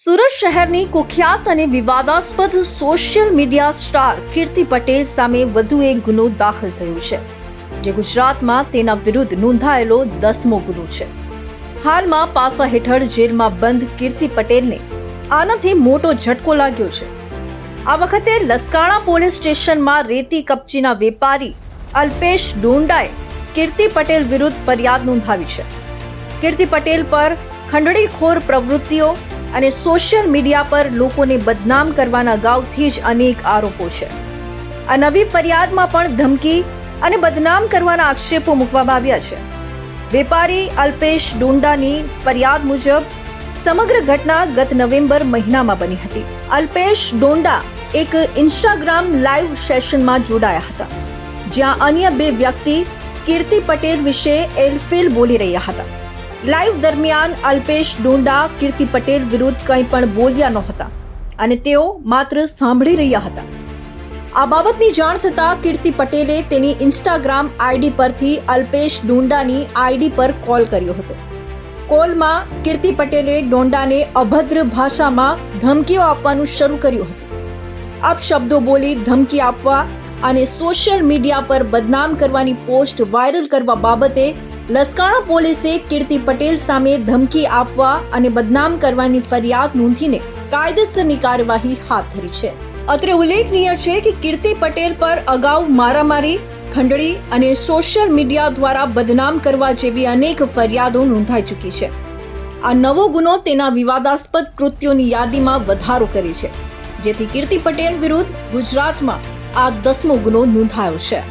સુરત શહેરની કુખ્યાત અને વિવાદાસ્પદ સોશિયલ મીડિયા સ્ટાર કીર્તિ પટેલ સામે વધુ એક ગુનો દાખલ થયો છે, જે ગુજરાતમાં તેના વિરુદ્ધ નોંધાયેલો 10મો ગુનો છે. હાલમાં પાસા હેઠળ જેલમાં બંધ કીર્તિ પટેલને આનાથી મોટો ઝટકો લાગ્યો છે. આ વખતે લસકાણા પોલીસ સ્ટેશનમાં રેતી કપચીના વેપારી અલ્પેશ ડોંડાએ કીર્તિ પટેલ વિરુદ્ધ ફરિયાદ નોંધાવી છે. કીર્તિ પટેલ પર ખંડણીખોર પ્રવૃત્તિઓ અને સોશિયલ મીડિયા પર લોકોને બદનામ કરવાના અગાઉથી જ અનેક આરોપો છે. આ નવી ફરિયાદમાં પણ ધમકી અને બદનામ કરવાના આક્ષેપો મૂકવામાં આવ્યા છે. વેપારી અલ્પેશ ડોંડાની ફરિયાદ મુજબ સમગ્ર ઘટના ગત નવેમ્બર મહિનામાં બની હતી. અલ્પેશ ડોંડા એક ઇન્સ્ટાગ્રામ લાઈવ સેશનમાં જોડાયા હતા, જ્યાં અન્ય બે વ્યક્તિ કીર્તિ પટેલ વિશે એલફેલ બોલી રહ્યા હતા. લાઈવ દરમિયાન અલ્પેશ ડોંડા કીર્તિ પટેલ વિરુદ્ધ કંઈ પણ બોલ્યા નહોતા અને તેઓ માત્ર સાંભળી રહ્યા હતા. આ બાબતની જાણ થતાં કીર્તિ પટેલે તેની ઇન્સ્ટાગ્રામ આઈડી પરથી અલ્પેશ ડોંડાની આઈડી પર કોલ કર્યો હતો. કોલમાં કીર્તિ પટેલે ડોંડાને અભદ્ર ભાષામાં ધમકીઓ આપવાનું શરૂ કર્યું હતું. અપશબ્દો બોલી ધમકી આપવા અને સોશિયલ મીડિયા પર બદનામ કરવાની પોસ્ટ વાયરલ કરવા બાબતે લસકાણા પોલીસે કીર્તિ પટેલ સામે ધમકી આપવા અને બદનામ કરવાની ફરિયાદ નોંધીને કાયદેસરની કાર્યવાહી હાથ ધરી છે. અત્રે ઉલ્લેખનીય છે કે કીર્તિ પટેલ પર અગાઉ મારામારી, ખંડણી અને સોશિયલ મીડિયા દ્વારા બદનામ કરવા જેવી અનેક ફરિયાદો નોંધાઈ ચૂકી છે. આ નવો ગુનો તેના વિવાદાસ્પદ કૃત્યોની યાદીમાં વધારો કરે છે, જેથી કીર્તિ પટેલ વિરુદ્ધ ગુજરાતમાં આ 10મો ગુનો નોંધાયો છે.